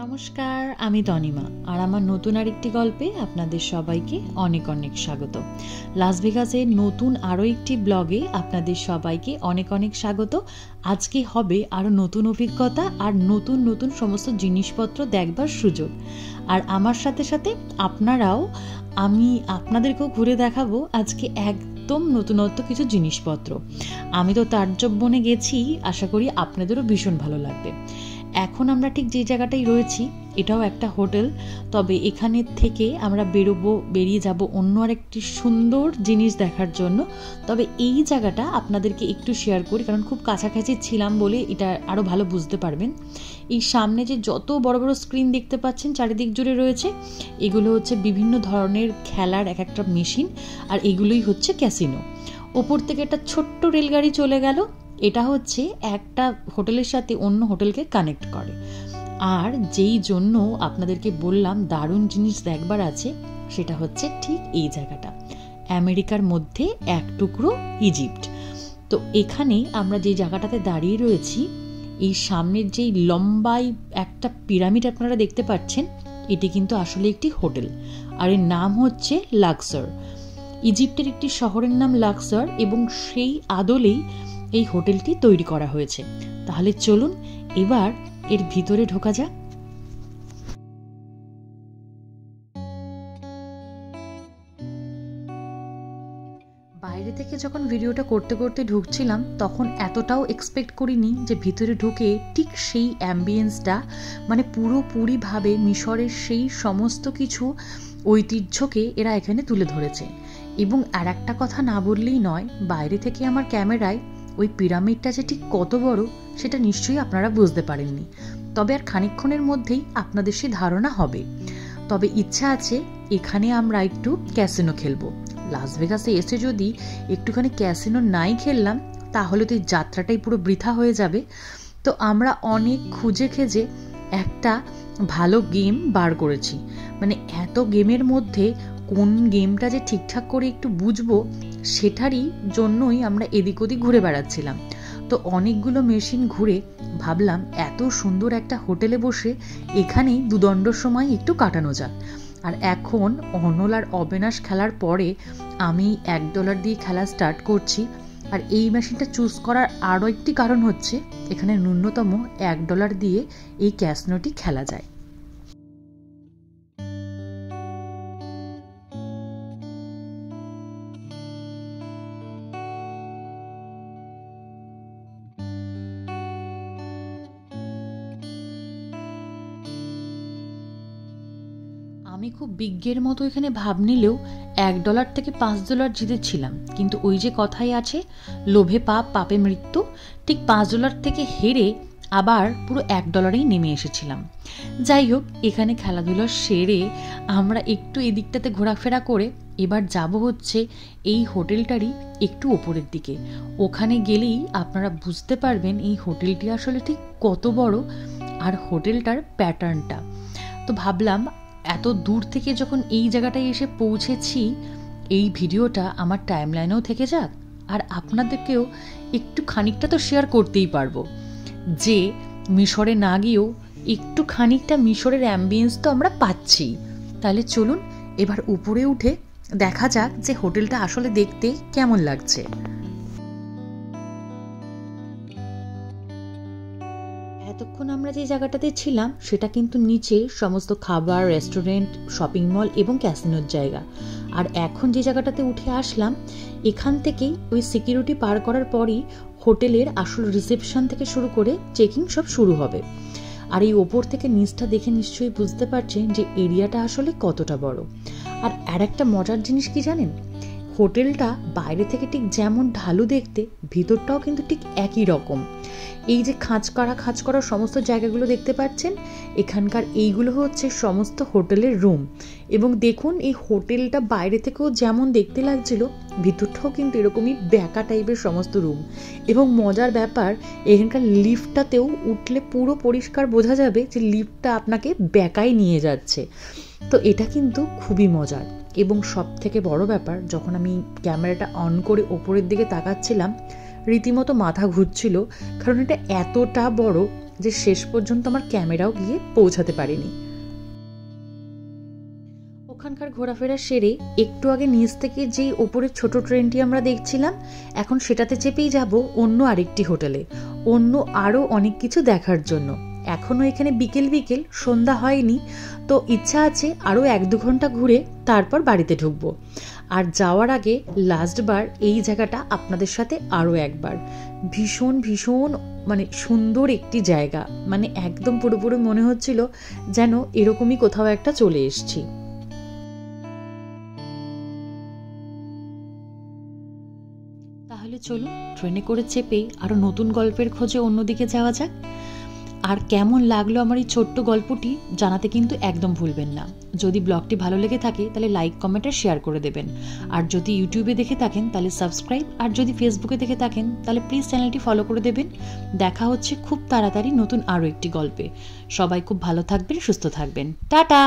নমস্কার, আমি তনিমা, আর আমার নতুন আরেকটি গল্পে আপনাদের সবাইকে অনেক অনেক স্বাগত। লাস ভেগাসের নতুন আরও একটি ব্লগে আপনাদের সবাইকে অনেক অনেক স্বাগত। আজকে হবে আরও নতুন অভিজ্ঞতা আর নতুন নতুন সমস্ত জিনিসপত্র দেখবার সুযোগ। আর আমার সাথে সাথে আপনারাও, আমি আপনাদেরকেও ঘুরে দেখাবো আজকে একদম নতুনত্ব কিছু জিনিসপত্র। আমি তো তাজ্জব বনে গেছি, আশা করি আপনাদেরও ভীষণ ভালো লাগবে। এখন আমরা ঠিক যে জায়গাটায় রয়েছি এটাও একটা হোটেল, তবে এখানে থেকে আমরা বেরিয়ে যাব অন্য আরেকটি সুন্দর জিনিস দেখার জন্য। তবে এই জায়গাটা আপনাদেরকে একটু শেয়ার করি, কারণ খুব কাছাকাছি ছিলাম বলে এটা আরও ভালো বুঝতে পারবেন। এই সামনে যে যত বড় বড় স্ক্রিন দেখতে পাচ্ছেন চারিদিক জুড়ে রয়েছে, এগুলো হচ্ছে বিভিন্ন ধরনের খেলার এক একটা মেশিন, আর এগুলোই হচ্ছে ক্যাসিনো। ওপর থেকে একটা ছোট্ট রেলগাড়ি চলে গেল, এটা হচ্ছে একটা হোটেলের সাথে অন্য হোটেলকে কানেক্ট করে। আর যেই জন্য আপনাদেরকে বললাম দারুণ জিনিস দেখবার আছে, সেটা হচ্ছে ঠিক এই জায়গাটা, আমেরিকার মধ্যে এক টুকরো ইজিপ্ট। তো এখানে আমরা যে জায়গাটাতে দাঁড়িয়ে রয়েছি, এই সামনের যেই লম্বাই একটা পিরামিড আপনারা দেখতে পাচ্ছেন, এটি কিন্তু আসলে একটি হোটেল, আর এর নাম হচ্ছে লাক্সার। ইজিপ্টের একটি শহরের নাম লাক্সার, এবং সেই আদলেই এই হোটেলটি তৈরি করা হয়েছে। তাহলে চলুন এবার এর ভিতরে ঢোকা যাক। বাইরে থেকে যখন ভিডিওটা করতে করতে ঢুকছিলাম, তখন এতটাও এক্সপেক্ট করিনি যে ভিতরে ঢুকে ঠিক সেই অ্যাম্বিয়েন্সটা, মানে পুরোপুরিভাবে মিশরের সেই সমস্ত কিছু ঐতিহ্যকে এরা এখানে তুলে ধরেছে। এবং আর একটা কথা না বললেই নয়, বাইরে থেকে আমার ক্যামেরায় ওই পিরামিডটা যে ঠিক কত বড় সেটা নিশ্চয়ই আপনারা বুঝতে পারেননি, তবে আর খানিকক্ষণের মধ্যেই আপনাদের সে ধারণা হবে। তবে ইচ্ছা আছে এখানে আমরা একটু ক্যাসিনো খেলবো। লাস ভেগাসে এসে যদি একটুখানি ক্যাসিনো নাই খেললাম, তাহলে তো এই যাত্রাটাই পুরো বৃথা হয়ে যাবে। তো আমরা অনেক খুঁজে খেজে একটা ভালো গেম বার করেছি, মানে এত গেমের মধ্যে কোন গেমটা যে ঠিকঠাক করে একটু বুঝবো সেটারই জন্যই আমরা এদিক ওদিক ঘুরে বেড়াচ্ছিলাম। তো অনেকগুলো মেশিন ঘুরে ভাবলাম এত সুন্দর একটা হোটেলে বসে এখানেই দুদণ্ড সময় একটু কাটানো যাক। আর এখন অনল আর অবিনাশ খেলার পরে আমি $1 দিয়ে খেলা স্টার্ট করছি। আর এই মেশিনটা চুজ করার আরও একটি কারণ হচ্ছে এখানে ন্যূনতম $1 দিয়ে এই ক্যাসিনোটি খেলা যায়। আমি খুব বিজ্ঞের মতো এখানে ভাব নিলেও $1 থেকে $5 জিতেছিলাম, কিন্তু ওই যে কথাই আছে, লোভে পাপ পাপে মৃত্যু, ঠিক $5 থেকে হেরে আবার পুরো $1 নেমে এসেছিলাম। যাই হোক, এখানে খেলাধুলা সেরে আমরা একটু এদিকটাতে ঘোরাফেরা করে এবার যাব হচ্ছে এই হোটেলটারই একটু ওপরের দিকে। ওখানে গেলেই আপনারা বুঝতে পারবেন এই হোটেলটি আসলে ঠিক কত বড় আর হোটেলটার প্যাটার্নটা। তো ভাবলাম এত দূর থেকে যখন এই জায়গাটায় এসে পৌঁছেছি, এই ভিডিওটা আমার টাইমলাইনেও থেকে যাক, আর আপনাদেরকেও একটু খানিকটা তো শেয়ার করতেই পারবো যে মিশরে না গিয়েও একটু খানিকটা মিশরের অ্যাম্বিয়েন্স তো আমরা পাচ্ছি। তাহলে চলুন এবার উপরে উঠে দেখা যাক যে হোটেলটা আসলে দেখতে কেমন লাগছে। এতক্ষণ আমরা যে জায়গাটাতে ছিলাম সেটা কিন্তু নিচে সমস্ত খাবার, রেস্টুরেন্ট, শপিং মল এবং ক্যাসিনোর জায়গা। আর এখন যে জায়গাটাতে উঠে আসলাম, এখান থেকেই ওই সিকিউরিটি পার করার পরই হোটেলের আসল রিসেপশন থেকে শুরু করে চেকিং সব শুরু হবে। আর এই ওপর থেকে নিচটা দেখে নিশ্চয়ই বুঝতে পারছেন যে এরিয়াটা আসলে কতটা বড়। আর একটা মজার জিনিস কি জানেন, হোটেলটা বাইরে থেকে ঠিক যেমন ঢালু দেখতে, ভিতরটাও কিন্তু ঠিক একই রকম। এই যে খাঁজ করা সমস্ত জায়গাগুলো দেখতে পাচ্ছেন, এখানকার এইগুলো হচ্ছে সমস্ত হোটেলের রুম। এবং দেখুন এই হোটেলটা বাইরে থেকেও যেমন দেখতে লাগছিল, ভিতরটাও কিন্তু এরকমই ব্যাকা টাইপের সমস্ত রুম। এবং মজার ব্যাপার, এখানকার লিফটটাতেও উঠলে পুরো পরিষ্কার বোঝা যাবে যে লিফটটা আপনাকে ব্যাকায় নিয়ে যাচ্ছে। তো এটা কিন্তু খুবই মজার। এবং সব থেকে বড় ব্যাপার, যখন আমি ক্যামেরাটা অন করে ওপরের দিকে তাকাচ্ছিলাম, রীতিমতো মাথা ঘুরছিল, কারণ এটা এতটা বড় যে শেষ পর্যন্ত আমার ক্যামেরাও গিয়ে পৌঁছাতে পারিনি। ওখানকার ঘোরাফেরা সেরে একটু আগে নিচ থেকে যেই ওপরের ছোট ট্রেনটি আমরা দেখছিলাম, এখন সেটাতে চেপেই যাব অন্য আরেকটি হোটেলে, অন্য আরও অনেক কিছু দেখার জন্য। এখনও এখানে বিকেল বিকেল সন্ধ্যা হয়নি, তো ইচ্ছা আছে আরও 1-2 ঘন্টা ঘুরে তারপর বাড়িতে ঢুকবো। আর যাওয়ার আগে লাস্টবার এই জায়গাটা আপনাদের সাথে আরও একবার, ভীষণ ভীষণ মানে সুন্দর একটি জায়গা, মানে একদম পুরোপুরি মনে হচ্ছিল যেন এরকমই কোথাও একটা চলে এসেছি। তাহলে চলুন ট্রেনে করে চেপে আরও নতুন গল্পের খোঁজে অন্যদিকে যাওয়া যাক। আর কেমন লাগলো আমার এই ছোট্ট গল্পটি জানাতে কিন্তু একদম ভুলবেন না। যদি ব্লগটি ভালো লেগে থাকে তাহলে লাইক, কমেন্ট আর শেয়ার করে দেবেন। আর যদি ইউটিউবে দেখে থাকেন তাহলে সাবস্ক্রাইব, আর যদি ফেসবুকে দেখে থাকেন তাহলে প্লিজ চ্যানেলটি ফলো করে দেবেন। দেখা হচ্ছে খুব তাড়াতাড়ি নতুন আরও একটি গল্পে। সবাই খুব ভালো থাকবেন, সুস্থ থাকবেন। টাটা।